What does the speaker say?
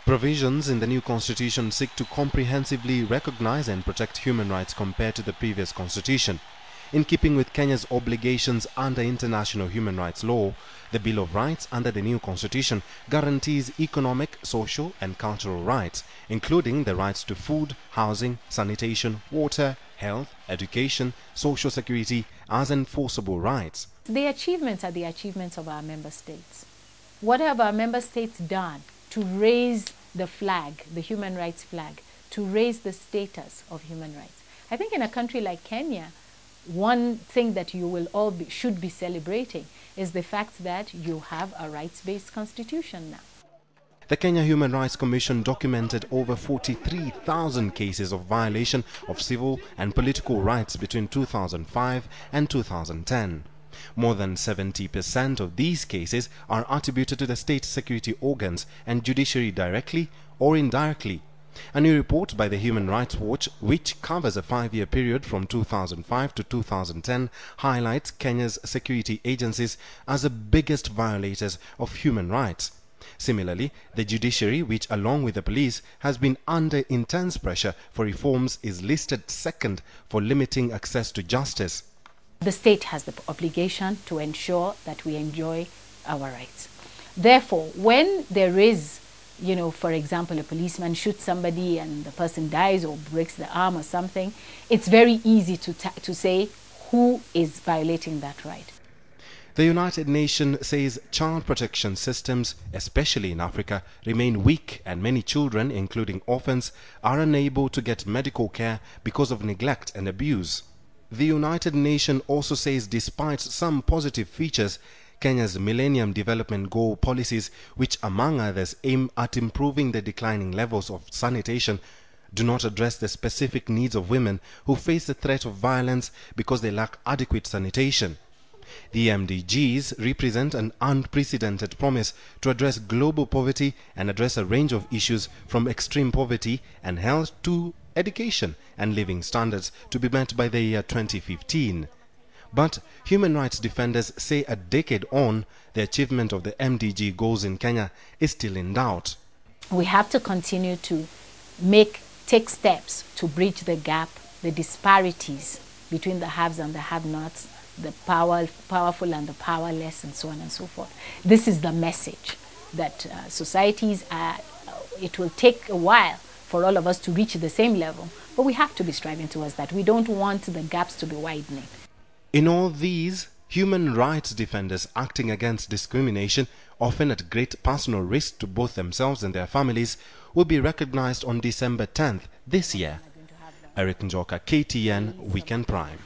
Provisions in the new constitution seek to comprehensively recognize and protect human rights compared to the previous constitution. In keeping with Kenya's obligations under international human rights law, the Bill of Rights under the new constitution guarantees economic, social and cultural rights, including the rights to food, housing, sanitation, water, health, education, social security as enforceable rights. The achievements are the achievements of our member states. What have our member states done to raise the flag, the human rights flag, to raise the status of human rights? I think in a country like Kenya, one thing that you will all should be celebrating is the fact that you have a rights-based constitution now. The Kenya Human Rights Commission documented over 43,000 cases of violation of civil and political rights between 2005 and 2010. More than 70% of these cases are attributed to the state security organs and judiciary directly or indirectly. A new report by the Human Rights Watch, which covers a 5-year period from 2005 to 2010, highlights Kenya's security agencies as the biggest violators of human rights. Similarly, the judiciary, which along with the police has been under intense pressure for reforms, is listed second for limiting access to justice. The state has the obligation to ensure that we enjoy our rights. Therefore, when there is, for example, a policeman shoots somebody and the person dies or breaks the arm or something, it's very easy to say who is violating that right. The United Nations says child protection systems, especially in Africa, remain weak, and many children, including orphans, are unable to get medical care because of neglect and abuse. The United Nations also says despite some positive features, Kenya's Millennium Development Goal policies, which among others aim at improving the declining levels of sanitation, do not address the specific needs of women who face the threat of violence because they lack adequate sanitation. The MDGs represent an unprecedented promise to address global poverty and address a range of issues from extreme poverty and health to education and living standards to be met by the year 2015. But human rights defenders say a decade on, the achievement of the MDG goals in Kenya is still in doubt. We have to continue to take steps to bridge the gap, the disparities between the haves and the have-nots, the powerful and the powerless, and so on and so forth. This is the message that societies it will take a while for all of us to reach the same level, but we have to be striving towards that. We don't want the gaps to be widening. In all these, human rights defenders acting against discrimination, often at great personal risk to both themselves and their families, will be recognized on December 10th this year. Njoka, KTN Weekend Prime.